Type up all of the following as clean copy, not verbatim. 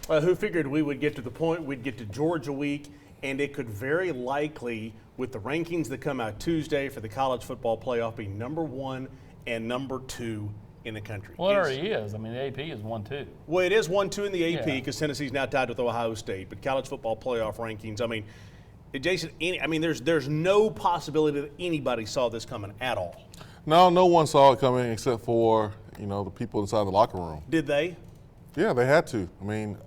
Who figured we would get to the point we'd get to Georgia week, and it could very likely, with the rankings that come out Tuesday for the college football playoff, be number 1 and number 2 in the country. Well, it already is. I mean, the AP is 1-2. Well, it is 1-2 in the AP because Tennessee's now tied with Ohio State. But college football playoff rankings, I mean, Jason, there's no possibility that anybody saw this coming at all. No one saw it coming except for, the people inside the locker room. Did they? Yeah, they had to. I mean,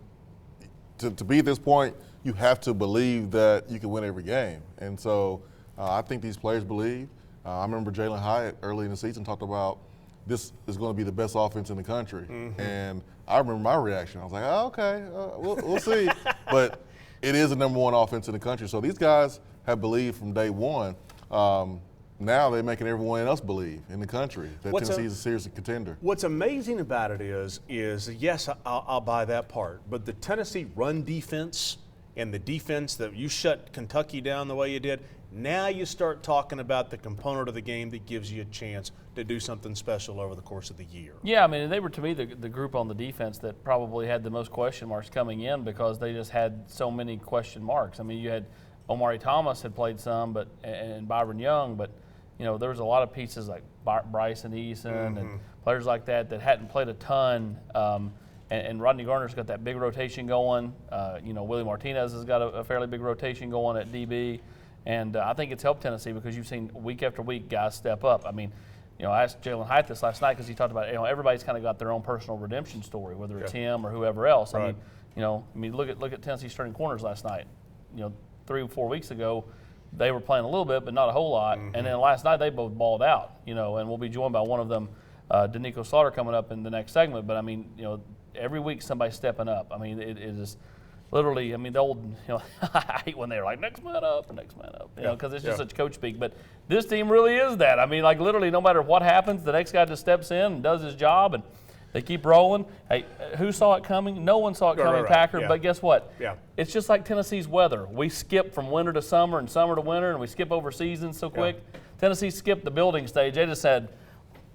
to be at this point, you have to believe that you can win every game. And so I think these players believe. I remember Jalen Hyatt early in the season talked about this is going to be the best offense in the country. Mm-hmm. And I remember my reaction. I was like, oh, okay, we'll see. But it is the number 1 offense in the country. So these guys have believed from day one. Now they're making everyone else believe in the country that Tennessee is a serious contender. What's amazing about it is yes, I'll buy that part. But the Tennessee run defense and the defense that you shut Kentucky down the way you did, now you start talking about the component of the game that gives you a chance to do something special over the course of the year. Yeah, I mean, they were, to me, the group on the defense that probably had the most question marks coming in because they just had so many question marks. I mean, you had Omari Thomas had played some, and Byron Young, but there was a lot of pieces like Bryson Eason and players like that hadn't played a ton. And Rodney Garner's got that big rotation going. Willie Martinez has got a fairly big rotation going at DB. And I think it's helped Tennessee because you've seen week after week guys step up. I mean, I asked Jalen Hyatt this last night because he talked about everybody's kind of got their own personal redemption story, whether it's him or whoever else. Right. I mean, look at Tennessee starting corners last night. 3 or 4 weeks ago, they were playing a little bit, but not a whole lot. Mm-hmm. And then last night they both balled out. And we'll be joined by one of them, Nico Slaughter, coming up in the next segment. But I mean, every week somebody's stepping up. I mean, it is. Literally, I mean, the old, I hate when they're like, next man up, because it's just such coach speak. But this team really is that. I mean, like, literally, no matter what happens, the next guy just steps in and does his job, and they keep rolling. Hey, who saw it coming? No one saw it coming, right. Packer. Yeah. But guess what? Yeah. It's just like Tennessee's weather. We skip from winter to summer and summer to winter, and we skip over seasons so quick. Yeah. Tennessee skipped the building stage. They just said,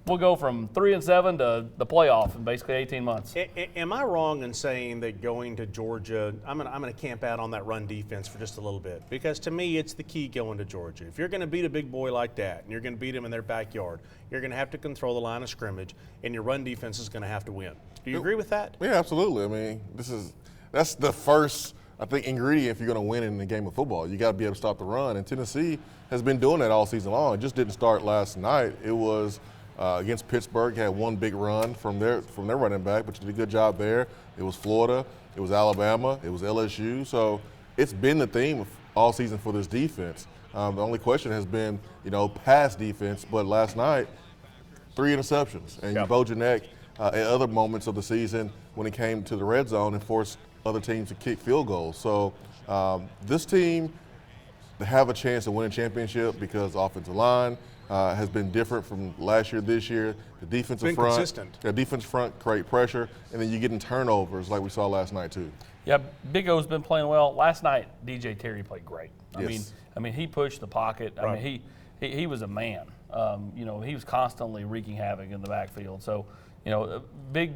we'll go from 3-7 to the playoff in basically 18 months. Am I wrong in saying that going to Georgia, I'm gonna camp out on that run defense for just a little bit? Because to me, it's the key going to Georgia. If you're going to beat a big boy like that, and you're going to beat him in their backyard, you're going to have to control the line of scrimmage, and your run defense is going to have to win. Do you agree with that? Yeah, absolutely. I mean, that's the first, I think, ingredient if you're going to win in the game of football. You got to be able to stop the run, and Tennessee has been doing that all season long. It just didn't start last night. It was against Pittsburgh, had one big run from their running back, but you did a good job there. It was Florida, it was Alabama, it was LSU. So it's been the theme all season for this defense. The only question has been, pass defense. But last night, 3 interceptions, and you bowed your neck at other moments of the season when it came to the red zone and forced other teams to kick field goals. So this team, to have a chance to win a championship because the offensive line has been different from last year, this year. The defensive front, consistent. The defensive front create pressure, and then you get in turnovers like we saw last night too. Yeah, Big O's been playing well. Last night, DJ Terry played great. Yes. I mean, he pushed the pocket. Right. I mean, he was a man. He was constantly wreaking havoc in the backfield. So, big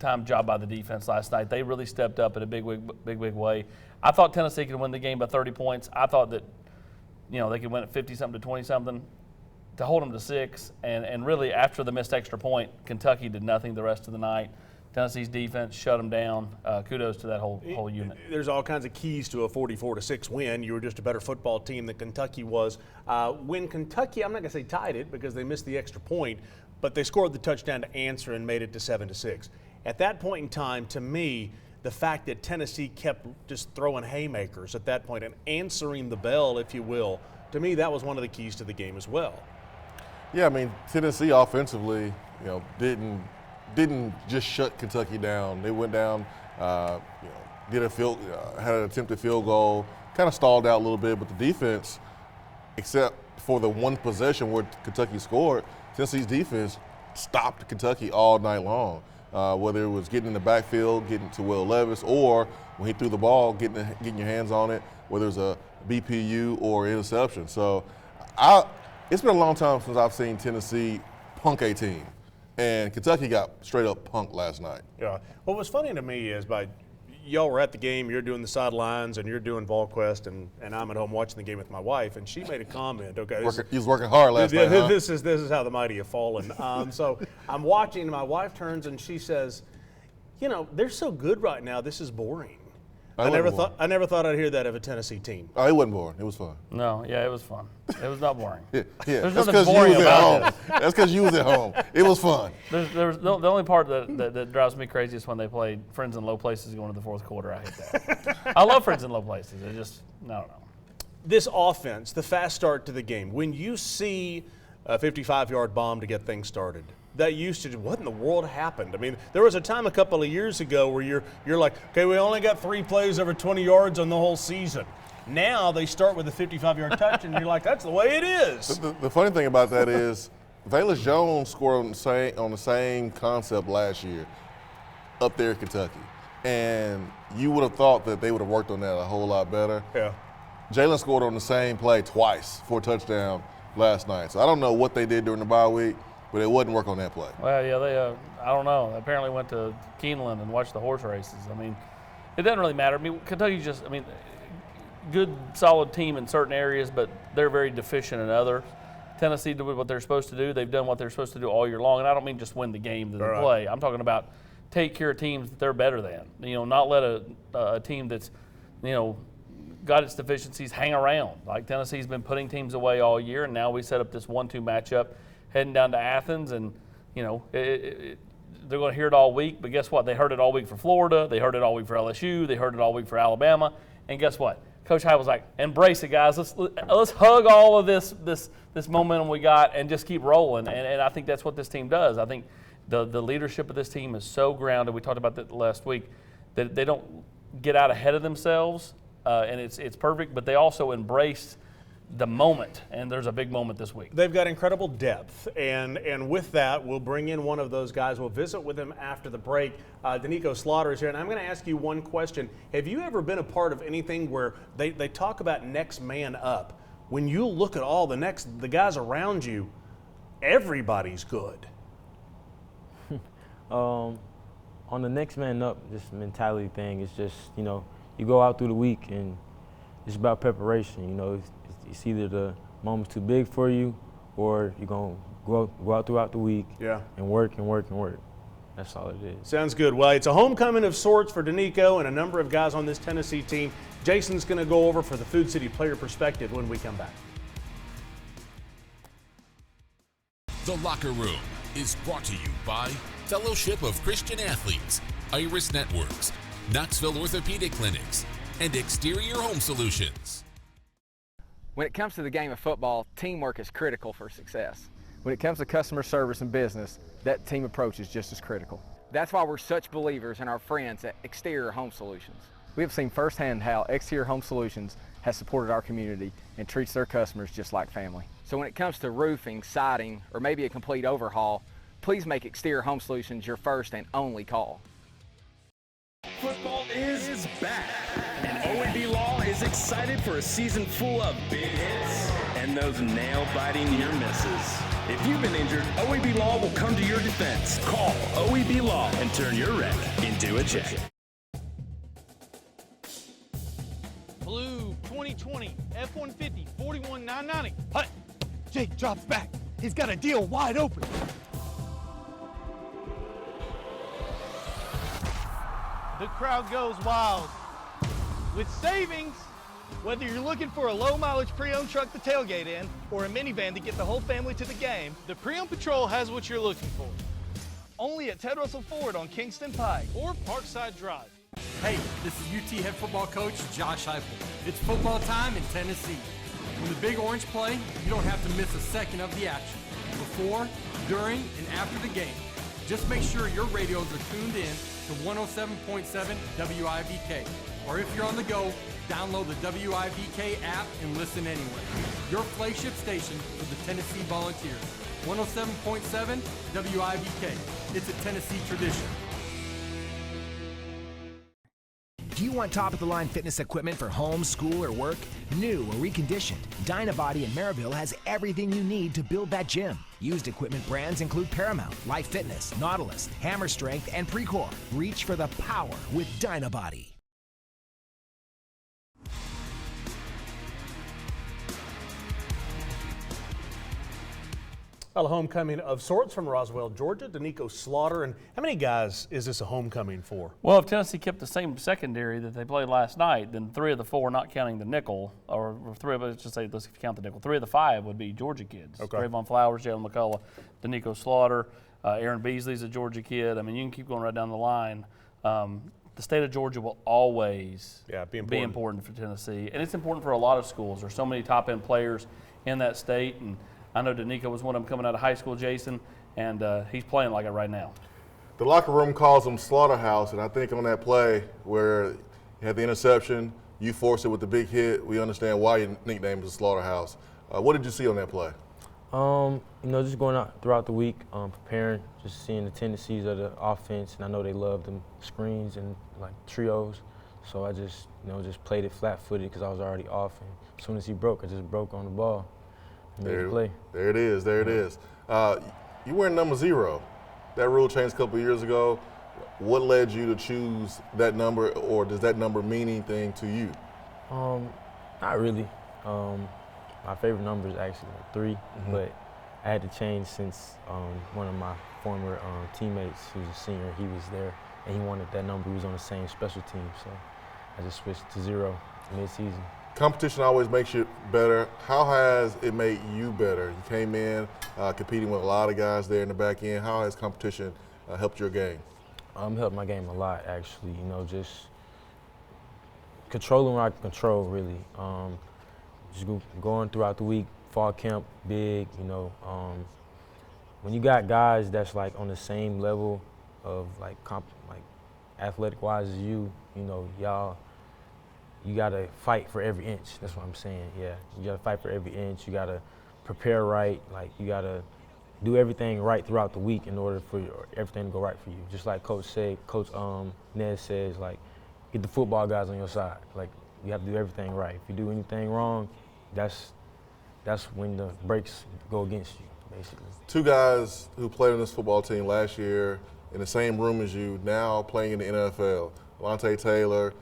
time job by the defense last night. They really stepped up in a big way. I thought Tennessee could win the game by 30 points. I thought that they could win at 50-something to 20-something. To hold them to 6, and really after the missed extra point, Kentucky did nothing the rest of the night. Tennessee's defense shut them down. Kudos to that whole unit. There's all kinds of keys to a 44-6 win. You were just a better football team than Kentucky was. When Kentucky, I'm not going to say tied it because they missed the extra point, but they scored the touchdown to answer and made it to 7-6. At that point in time, to me, the fact that Tennessee kept just throwing haymakers at that point and answering the bell, if you will, to me that was one of the keys to the game as well. Yeah, I mean, Tennessee offensively, didn't just shut Kentucky down. They went down, had an attempted field goal, kind of stalled out a little bit, but the defense, except for the one possession where Kentucky scored, Tennessee's defense stopped Kentucky all night long. Whether it was getting in the backfield, getting to Will Levis, or when he threw the ball, getting your hands on it, whether it was a BPU or interception. So it's been a long time since I've seen Tennessee punk a team. And Kentucky got straight up punked last night. Yeah. What was funny to me is y'all were at the game, you're doing the sidelines, and you're doing VolQuest, and I'm at home watching the game with my wife, and she made a comment. Okay, He was working hard last night, huh? This is how the mighty have fallen. So I'm watching, and my wife turns and she says, "You know, they're so good right now. This is boring." I never thought I'd hear that of a Tennessee team. Oh, it wasn't boring. It was fun. No, yeah, it was fun. It was not boring. Yeah. There's That's nothing because you boring was at about home. That's because you was at home. It was fun. There's the only part that drives me crazy is when they played Friends in Low Places going to the fourth quarter. I hate that. I love Friends in Low Places. It just, I don't know. This offense, the fast start to the game, when you see a 55-yard bomb to get things started, that used to, what in the world happened? I mean, there was a time a couple of years ago where you're like, okay, we only got 3 plays over 20 yards on the whole season. Now they start with a 55-yard touch, and you're like, that's the way it is. The funny thing about that is Velus Jones scored on the same concept last year up there in Kentucky. And you would have thought that they would have worked on that a whole lot better. Yeah. Jalen scored on the same play twice for a touchdown last night. So I don't know what they did during the bye week, but it wouldn't work on that play. Well, yeah, they, I don't know. Apparently went to Keeneland and watched the horse races. I mean, it doesn't really matter. I mean, Kentucky's just, I mean, good, solid team in certain areas, but they're very deficient in others. Tennessee did what they're supposed to do. They've done what they're supposed to do all year long, and I don't mean just win the game that they play. I'm talking about take care of teams that they're better than. You know, not let a team that's, you know, got its deficiencies hang around. Like Tennessee's been putting teams away all year, and now we set up this 1-2 matchup heading down to Athens, and, you know, they're going to hear it all week, but guess what? They heard it all week for Florida. They heard it all week for LSU. They heard it all week for Alabama, and guess what? Coach Hyde was like, embrace it, guys. Let's hug all of this momentum we got and just keep rolling, and I think that's what this team does. I think the leadership of this team is so grounded. We talked about that last week, that they don't get out ahead of themselves, and it's perfect, but they also embrace the moment, and there's a big moment this week. They've got incredible depth, and with that, we'll bring in one of those guys. We'll visit with him after the break. Nico Slaughter is here, and I'm going to ask you one question. Have you ever been a part of anything where they talk about next man up? When you look at all the guys around you, everybody's good. On the next man up, this mentality thing is just, you know, you go out through the week and it's about preparation. You know, it's either the moment's too big for you or you're going to go out throughout the week and work and work and work. That's all it is. Sounds good. Well, it's a homecoming of sorts for Danico and a number of guys on this Tennessee team. Jason's going to go over for the Food City Player Perspective when we come back. The Locker Room is brought to you by Fellowship of Christian Athletes, Iris Networks, Knoxville Orthopedic Clinics, and Exterior Home Solutions. When it comes to the game of football, teamwork is critical for success. When it comes to customer service and business, that team approach is just as critical. That's why we're such believers in our friends at Exterior Home Solutions. We have seen firsthand how Exterior Home Solutions has supported our community and treats their customers just like family. So when it comes to roofing, siding, or maybe a complete overhaul, please make Exterior Home Solutions your first and only call. Football is back, and OAB Law is excited for a season full of big hits and those nail-biting near misses. If you've been injured, OAB Law will come to your defense. Call OAB Law and turn your wreck into a check. Blue 2020 F-150 41990. Hut! Jake drops back. He's got a deal wide open. The crowd goes wild. With savings, whether you're looking for a low-mileage pre-owned truck to tailgate in or a minivan to get the whole family to the game, the Pre-Owned Patrol has what you're looking for. Only at Ted Russell Ford on Kingston Pike or Parkside Drive. Hey, this is UT head football coach Josh Heupel. It's football time in Tennessee. When the Big Orange play, you don't have to miss a second of the action. Before, during, and after the game. Just make sure your radios are tuned in to 107.7 WIVK. Or if you're on the go, download the WIVK app and listen anywhere. Your flagship station for the Tennessee Volunteers. 107.7 WIVK. It's a Tennessee tradition. Do you want top-of-the-line fitness equipment for home, school, or work? New or reconditioned, Dynabody in Maryville has everything you need to build that gym. Used equipment brands include Paramount, Life Fitness, Nautilus, Hammer Strength, and Precor. Reach for the power with Dynabody. Well, a homecoming of sorts from Roswell, Georgia to Nico Slaughter. And how many guys is this a homecoming for? Well, if Tennessee kept the same secondary that they played last night, then 3 of the 4, not counting the nickel, or 3 of us, let's just say, let's count the nickel, 3 of the 5 would be Georgia kids. Okay. Trayvon Flowers, Jalen McCullough, Nico Slaughter, Aaron Beasley's a Georgia kid. I mean, you can keep going right down the line. The state of Georgia will always be important for Tennessee, and it's important for a lot of schools. There's so many top-end players in that state, and I know Danica was one of them coming out of high school, Jason, and he's playing like it right now. The locker room calls him Slaughterhouse, and I think on that play where you had the interception, you forced it with the big hit, we understand why your nickname is Slaughterhouse. What did you see on that play? Just going out throughout the week, preparing, just seeing the tendencies of the offense, and I know they love them screens and like trios, so I just played it flat-footed because I was already off, and as soon as he broke, I just broke on the ball. There it is. You wearing number 0. That rule changed a couple of years ago. What led you to choose that number, or does that number mean anything to you? Not really. My favorite number is actually 3, but I had to change since one of my former teammates, who's a senior, he was there, and he wanted that number. He was on the same special team, so I just switched to 0 mid-season. Competition always makes you better. How has it made you better? You came in competing with a lot of guys there in the back end. How has competition helped your game? Helped my game a lot, actually. Just controlling what I can control, really. Just going throughout the week, fall camp, big. When you got guys that's like on the same level of like athletic-wise as you, you gotta fight for every inch. That's what I'm saying. Yeah, you gotta fight for every inch. You gotta prepare right. Like you gotta do everything right throughout the week in order for everything to go right for you. Just like Coach Ned says, like get the football guys on your side. Like you have to do everything right. If you do anything wrong, that's when the breaks go against you, basically. 2 guys who played on this football team last year in the same room as you, now playing in the NFL. Lante Taylor,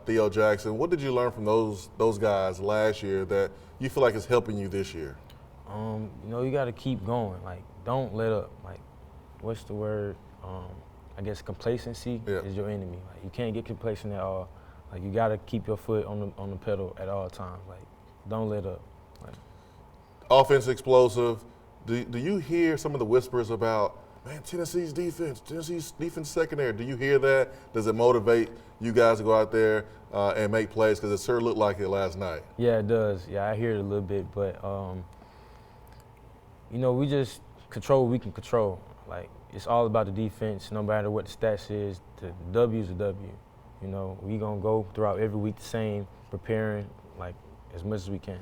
Theo Jackson. What did you learn from those guys last year that you feel like is helping you this year? You got to keep going. Like, don't let up. Like, what's the word? I guess complacency is your enemy. Like, you can't get complacent at all. Like, you got to keep your foot on the pedal at all times. Like, don't let up. Like, offense explosive. Do you hear some of the whispers about, man, Tennessee's defense secondary? Do you hear that? Does it motivate you guys to go out there and make plays? Because it sure looked like it last night. Yeah, it does. Yeah, I hear it a little bit, but we just control what we can control. Like, it's all about the defense. No matter what the stats is, the W's a W. We gonna go throughout every week the same, preparing like as much as we can.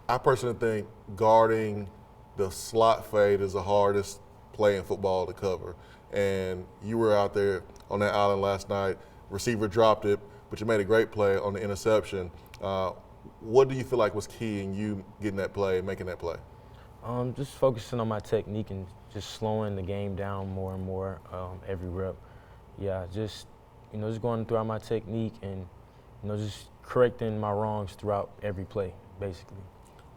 I personally think guarding the slot fade is the hardest play in football to cover. And you were out there on that island last night. Receiver dropped it, but you made a great play on the interception. What do you feel like was key in you getting that play and making that play? Just focusing on my technique and just slowing the game down more and more every rep. Yeah, just going throughout my technique and just correcting my wrongs throughout every play, basically.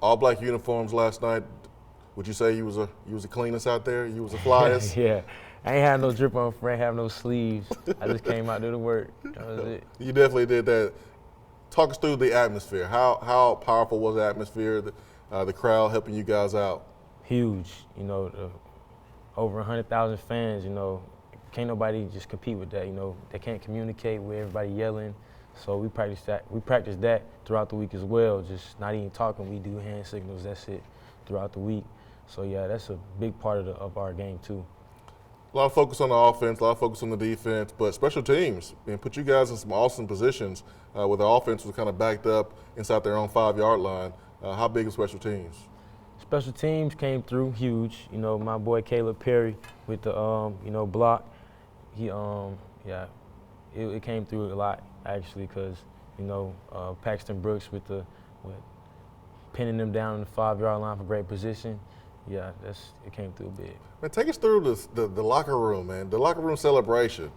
All black uniforms last night. Would you say you was the cleanest out there? You was the flyest? Yeah, I ain't had no drip on front, have no sleeves. I just came out to do the work. That was it. You definitely did that. Talk us through the atmosphere. How powerful was the atmosphere? The crowd helping you guys out? Huge. Over 100,000 fans. Can't nobody just compete with that. They can't communicate with everybody yelling. So we practice that throughout the week as well. Just not even talking. We do hand signals. That's it throughout the week. So yeah, that's a big part of our game too. A lot of focus on the offense, a lot of focus on the defense, but special teams, and put you guys in some awesome positions where the offense was kind of backed up inside their own 5-yard line. How big are special teams? Special teams came through huge. My boy Caleb Perry with the block. He it it came through a lot, actually, because, you know, Paxton Brooks with pinning them down on the 5-yard line for great position. Yeah, it came through big. Man, take us through the locker room, man, the locker room celebration.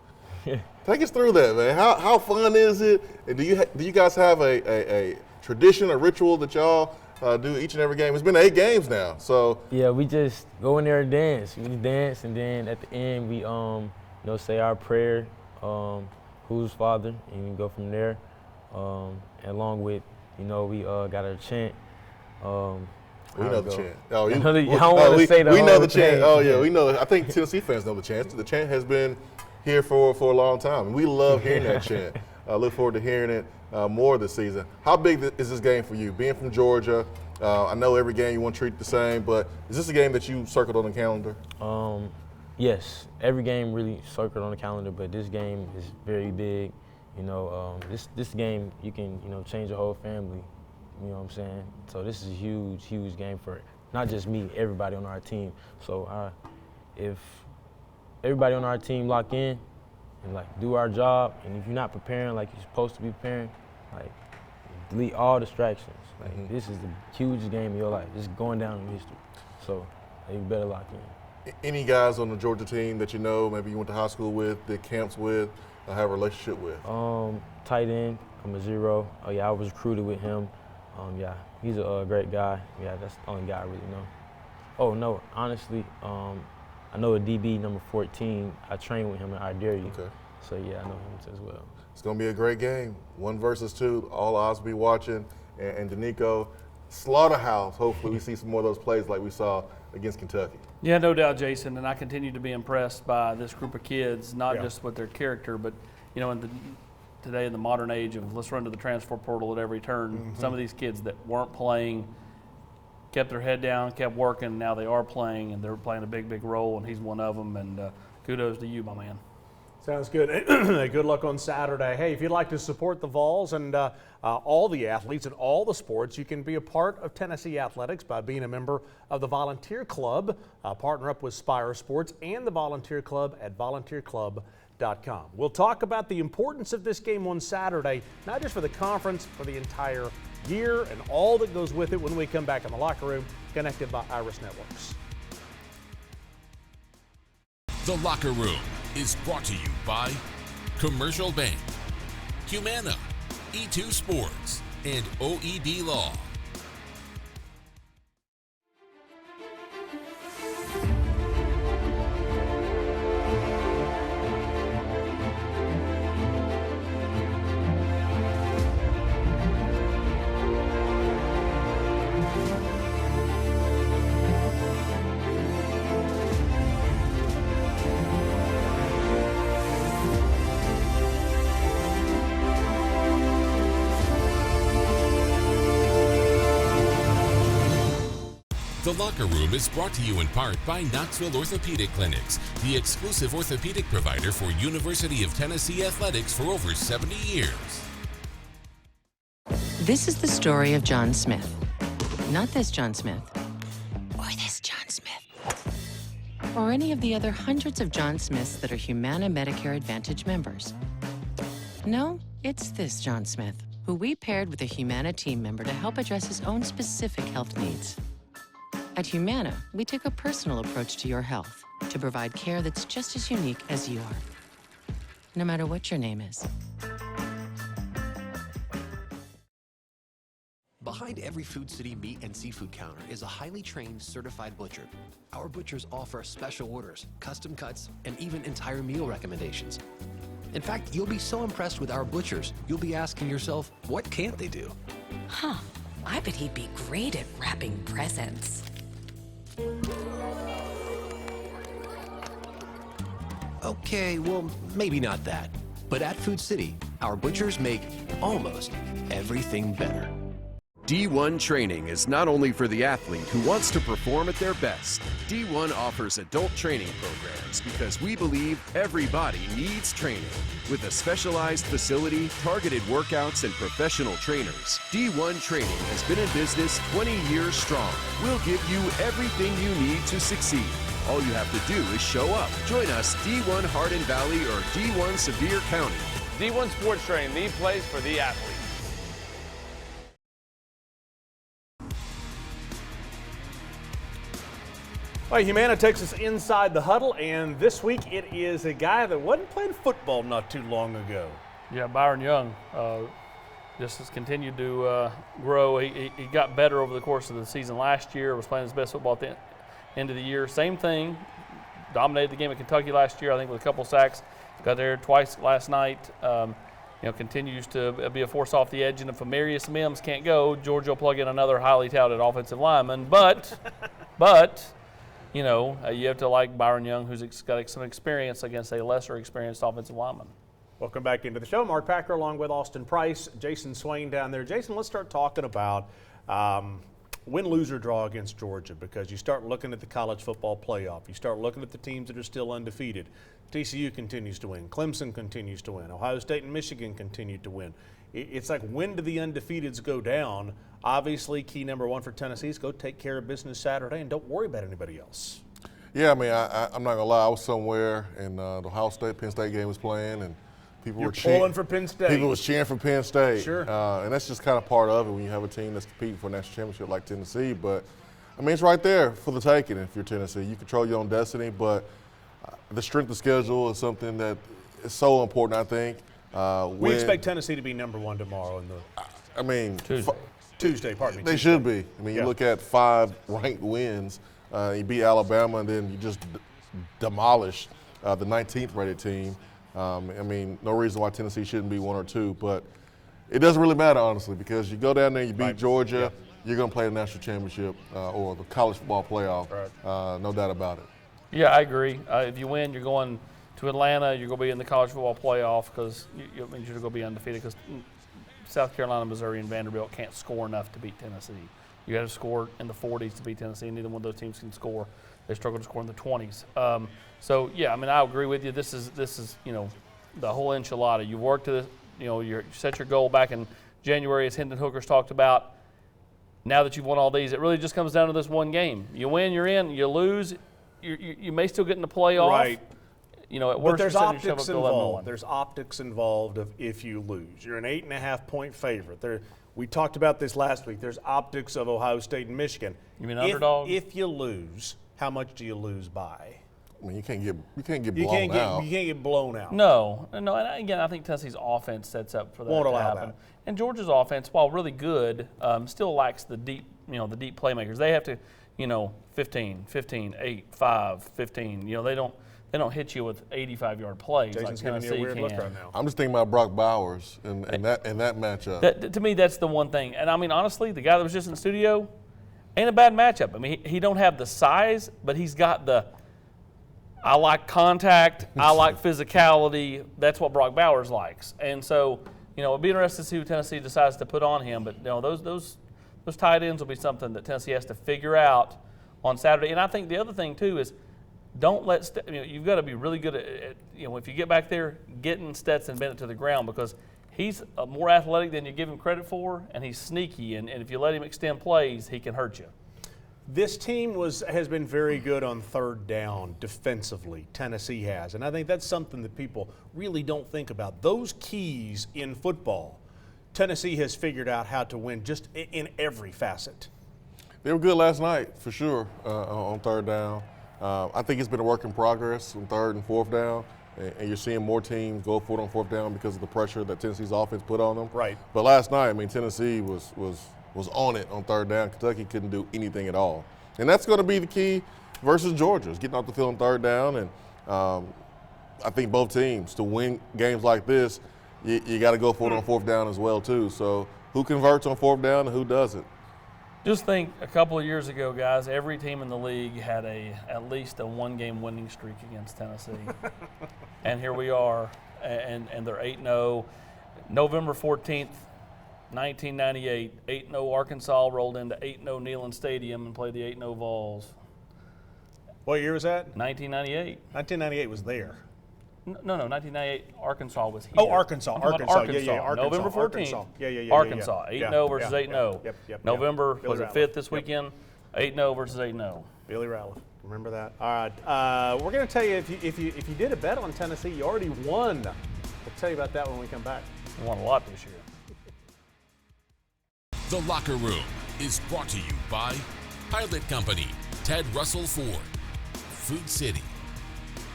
Take us through that, man. How fun is it? And do you guys have a tradition, a ritual that y'all do each and every game? It's been 8 games now, so. Yeah, we just go in there and dance. We dance, and then at the end we say our prayer, who's Father, and we go from there. Along with, we got our chant. We know the chant. Oh, I don't want to say the we know whole the chant. thing. Oh yeah, we know. I think Tennessee fans know the chant. The chant has been here for a long time, and we love hearing that chant. I look forward to hearing it more this season. How big is this game for you? Being from Georgia, I know every game you want to treat the same, but is this a game that you circled on the calendar? Yes, every game really circled on the calendar, but this game is very big. This game you can change your whole family. You know what I'm saying? So this is a huge, huge game for not just me, everybody on our team. So if everybody on our team lock in and do our job, and if you're not preparing like you're supposed to be preparing, delete all distractions. This is the hugest game of your life. It's going down in history. So you better lock in. Any guys on the Georgia team that maybe you went to high school with, did camps with, or have a relationship with? Tight end, I'm a 0. Oh yeah, I was recruited with him. Yeah, he's a great guy. Yeah, that's the only guy I really know. Oh no, honestly, I know a DB number 14. I trained with him at I Dare You. Okay. So yeah, I know him as well. It's gonna be a great game. 1 versus 2. All eyes will be watching. And the Nico Slaughterhouse. Hopefully we see some more of those plays like we saw against Kentucky. Yeah, no doubt, Jason. And I continue to be impressed by this group of kids, not just with their character, but today in the modern age of let's run to the transfer portal at every turn, some of these kids that weren't playing kept their head down, kept working. Now they are playing, and they're playing a big, big role, and he's one of them. And kudos to you, my man. Sounds good. Good luck on Saturday. Hey, if you'd like to support the Vols and all the athletes and all the sports, you can be a part of Tennessee Athletics by being a member of the Volunteer Club. Partner up with Spire Sports and the Volunteer Club at volunteerclub.com. We'll talk about the importance of this game on Saturday, not just for the conference, for the entire year and all that goes with it when we come back in the locker room, connected by Iris Networks. The Locker Room is brought to you by Commercial Bank, Humana, E2 Sports, and OEB Law. The Locker Room is brought to you in part by Knoxville Orthopedic Clinics, the exclusive orthopedic provider for University of Tennessee Athletics for over 70 years. This is the story of John Smith. Not this John Smith, or this John Smith, or any of the other hundreds of John Smiths that are Humana Medicare Advantage members. No, it's this John Smith, who we paired with a Humana team member to help address his own specific health needs. At Humana, we take a personal approach to your health to provide care that's just as unique as you are, no matter what your name is. Behind every Food City meat and seafood counter is a highly trained, certified butcher. Our butchers offer special orders, custom cuts, and even entire meal recommendations. In fact, you'll be so impressed with our butchers, you'll be asking yourself, what can't they do? Huh, I bet he'd be great at wrapping presents. Okay, well, maybe not that. But at Food City, our butchers make almost everything better. D1 training is not only for the athlete who wants to perform at their best. D1 offers adult training programs because we believe everybody needs training. With a specialized facility, targeted workouts, and professional trainers, D1 training has been in business 20 years strong. We'll give you everything you need to succeed. All you have to do is show up. Join us D1 Hardin Valley or D1 Sevier County. D1 Sports Training, the place for the athlete. All right, Humana takes us inside the huddle, and this week it is a guy that wasn't playing football not too long ago. Yeah, Byron Young just has continued to grow. He got better over the course of the season last year, was playing his best football at the end of the year. Same thing, dominated the game at Kentucky last year, I think with a couple sacks. Got there twice last night. Continues to be a force off the edge, and if Amarius Mims can't go, Georgia will plug in another highly touted offensive lineman. But you have to like Byron Young, who's got some experience against a lesser experienced offensive lineman. Welcome back into the show. Mark Packer along with Austin Price, Jason Swain down there. Jason, let's start talking about win, lose, or draw against Georgia, because you start looking at the college football playoff. You start looking at the teams that are still undefeated. TCU continues to win. Clemson continues to win. Ohio State and Michigan continue to win. It's like, when do the undefeateds go down? Obviously, key number one for Tennessee is go take care of business Saturday and don't worry about anybody else. Yeah, I mean, I'm not going to lie. I was somewhere and the Ohio State-Penn State game was playing, and people were pulling for Penn State. People was cheering for Penn State. Sure. And that's just kind of part of it when you have a team that's competing for a national championship like Tennessee. But, I mean, it's right there for the taking if you're Tennessee. You control your own destiny, but the strength of schedule is something that is so important, I think. We expect Tennessee to be number one tomorrow in the Tuesday, pardon me. They should be. I mean, you look at 5 ranked wins. You beat Alabama, and then you just demolish the 19th rated team. I mean, no reason why Tennessee shouldn't be 1 or 2, but it doesn't really matter, honestly, because you go down there, you beat Georgia, you're going to play the national championship or the college football playoff. Right. No doubt about it. Yeah, I agree. If you win, you're going to Atlanta. You're going to be in the college football playoff because you're going to be undefeated, because South Carolina, Missouri, and Vanderbilt can't score enough to beat Tennessee. You got to score in the 40s to beat Tennessee. Neither one of those teams can score. They struggle to score in the 20s. So yeah, I mean, I agree with you. This is the whole enchilada. You work to this. You set your goal back in January, as Hendon Hooker's talked about. Now that you've won all these, it really just comes down to this one game. You win, you're in. You lose, you may still get in the playoff. Right. At worst, but there's optics to involved. There's optics involved of if you lose. You're an 8.5-point favorite. We talked about this last week. There's optics of Ohio State and Michigan. You mean underdog? If you lose, how much do you lose by? I mean, you can't get blown out. You can't get blown out. No. And again, I think Tennessee's offense sets up for that Won't to allow happen. that. And Georgia's offense, while really good, still lacks the deep playmakers. They have to, 15, 8, 5, 15. They don't hit you with 85-yard plays. Jason's like giving Tennessee you a weird can. look right now. I'm just thinking about Brock Bowers and that matchup. To me, that's the one thing. And I mean, honestly, the guy that was just in the studio, ain't a bad matchup. I mean, he don't have the size, but he's got the I like contact, I like physicality. That's what Brock Bowers likes. And so, it'll be interesting to see who Tennessee decides to put on him. But those tight ends will be something that Tennessee has to figure out on Saturday. And I think the other thing too is, don't let you've got to be really good at if you get back there, getting Stetson Bennett to the ground, because he's more athletic than you give him credit for, and he's sneaky. And if you let him extend plays, he can hurt you. This team has been very good on third down defensively. Tennessee has, and I think that's something that people really don't think about. Those keys in football, Tennessee has figured out how to win just in every facet. They were good last night for sure on third down. I think it's been a work in progress on third and fourth down, and you're seeing more teams go for it on fourth down because of the pressure that Tennessee's offense put on them. Right. But last night, I mean, Tennessee was on it on third down. Kentucky couldn't do anything at all. And that's going to be the key versus Georgia, is getting off the field on third down. And I think both teams, to win games like this, you got to go for it on fourth down as well, too. So who converts on fourth down and who doesn't? Just think, a couple of years ago, guys, every team in the league had at least a one-game winning streak against Tennessee. And here we are, and they're 8-0. November 14th, 1998, 8-0 Arkansas rolled into 8-0 Neyland Stadium and played the 8-0 Vols. What year was that? 1998. 1998 was there. No, 1998 Arkansas was here. Oh, Arkansas. Arkansas. Arkansas. November 14th. Arkansas. Yeah. Arkansas, 8-0 versus 8-0. Yep. November, Billy was it Ratliff. 5th this weekend? 8-0 versus 8-0. Billy Ratliff. Remember that. All right. We're going to tell you, if you did a bet on Tennessee, you already won We'll tell you about that when we come back. We won a lot this year. The Locker Room is brought to you by Pilot Company, Ted Russell Ford, Food City,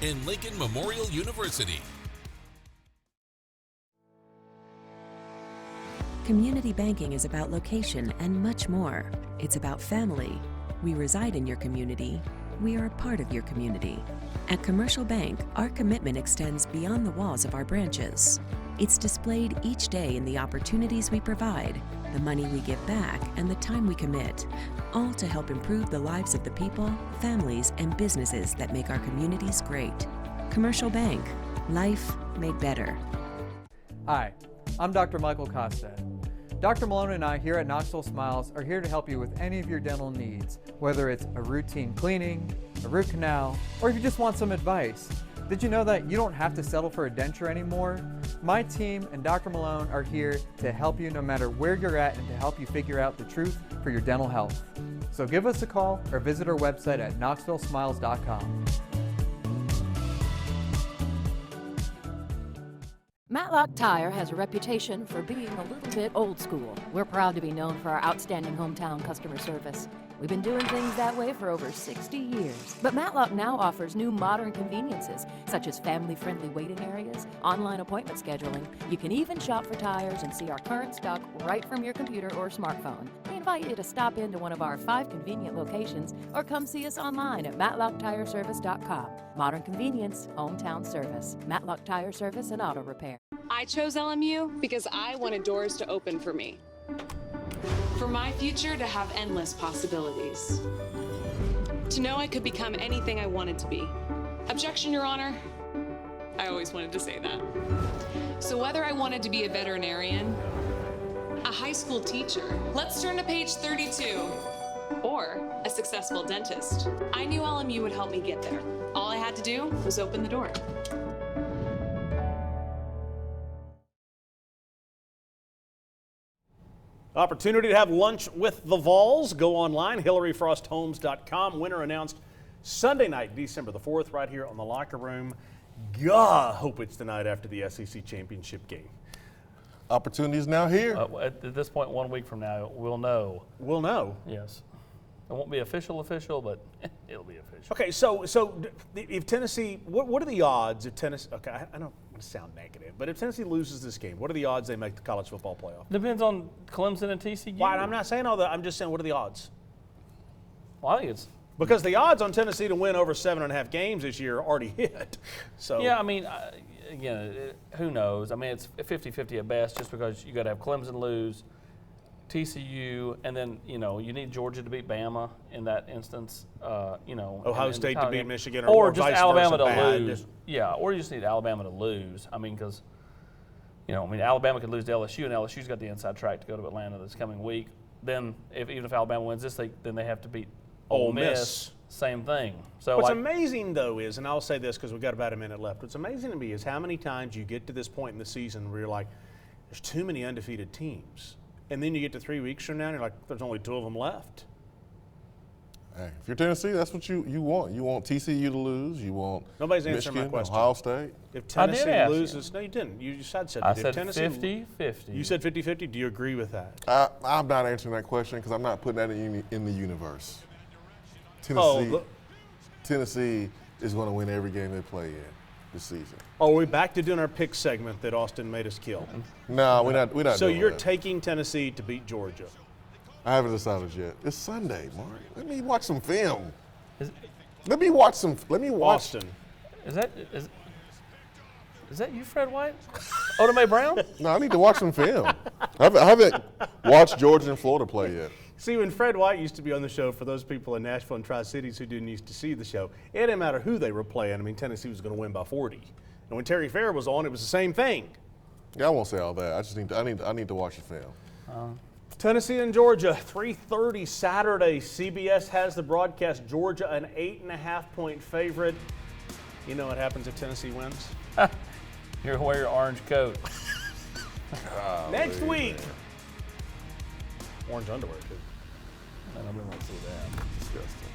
and Lincoln Memorial University. Community banking is about location and much more. It's about family. We reside in your community. We are a part of your community. At Commercial Bank, our commitment extends beyond the walls of our branches. It's displayed each day in the opportunities we provide, the money we give back, and the time we commit, all to help improve the lives of the people, families, and businesses that make our communities great. Commercial Bank, life made better. Hi, I'm Dr. Michael Costa. Dr. Malone and I here at Knoxville Smiles are here to help you with any of your dental needs, whether it's a routine cleaning, a root canal, or if you just want some advice. Did you know that you don't have to settle for a denture anymore? My team and Dr. Malone are here to help you no matter where you're at and to help you figure out the truth for your dental health. So give us a call or visit our website at knoxvillesmiles.com. Matlock Tire has a reputation for being a little bit old school. We're proud to be known for our outstanding hometown customer service. We've been doing things that way for over 60 years. But Matlock now offers new modern conveniences, such as family-friendly waiting areas, online appointment scheduling. You can even shop for tires and see our current stock right from your computer or smartphone. We invite you to stop into one of our 5 convenient locations or come see us online at matlocktireservice.com. Modern convenience, hometown service. Matlock Tire Service and Auto Repair. I chose LMU because I wanted doors to open for me. For my future to have endless possibilities. To know I could become anything I wanted to be. Objection, Your Honor. I always wanted to say that. So whether I wanted to be a veterinarian, a high school teacher, let's turn to page 32, or a successful dentist, I knew LMU would help me get there. All I had to do was open the door. Opportunity to have lunch with the Vols. Go online, hillaryfrosthomes.com. Winner announced Sunday night, December the 4th, right here on the Locker Room. God, hope it's the night after the SEC championship game. Opportunity is now here. At this point, 1 week from now, we'll know. We'll know. Yes. It won't be official, but it'll be official. Okay, so if Tennessee, what are the odds if Tennessee? Okay, I don't want to sound negative, but if Tennessee loses this game, what are the odds they make the college football playoff? Depends on Clemson and TCU. Why? I'm not saying all that. I'm just saying, what are the odds? Well, I think it's because the odds on Tennessee to win over 7.5 games this year are already hit. So yeah, I mean, again, who knows? I mean, it's 50-50 at best, just because you got to have Clemson lose, TCU, and then you need Georgia to beat Bama in that instance. Ohio State to beat Michigan, or just vice Alabama versa, to lose. Yeah, or you just need Alabama to lose. I mean, because Alabama could lose to LSU, and LSU's got the inside track to go to Atlanta this coming week. Then, even if Alabama wins this, then they have to beat Ole Miss. Same thing. So what's amazing though is, and I'll say this because we've got about a minute left. What's amazing to me is how many times you get to this point in the season where you're like, there's too many undefeated teams. And then you get to 3 weeks from now, and you're like, there's only 2 of them left. Hey, if you're Tennessee, that's what you want. You want TCU to lose. You want Nobody's answering Michigan, my question. Ohio State. If Tennessee loses, no, you didn't. You said I if said Tennessee 50-50. You said 50-50. Do you agree with that? I'm not answering that question because I'm not putting that in the universe. Tennessee is going to win every game they play in this season. Are we back to doing our pick segment that Austin made us kill? No, we're not. So doing you're that. taking Tennessee to beat Georgia? I haven't decided yet. It's Sunday, Mark. Let me watch some film. Let me watch. Austin. Is that you, Fred White? Oda Mae Brown? No, I need to watch some film. I haven't watched Georgia and Florida play yet. See, when Fred White used to be on the show, for those people in Nashville and Tri-Cities who didn't used to see the show, it didn't matter who they were playing. I mean, Tennessee was going to win by 40. And when Terry Fair was on, it was the same thing. Yeah, I won't say all that. I just I need to watch the film. Tennessee and Georgia, 3:30 Saturday. CBS has the broadcast. Georgia, an 8.5-point favorite. You know what happens if Tennessee wins? You're going to wear your orange coat. Next week. Orange underwear, too. I don't want to see that. Disgusting.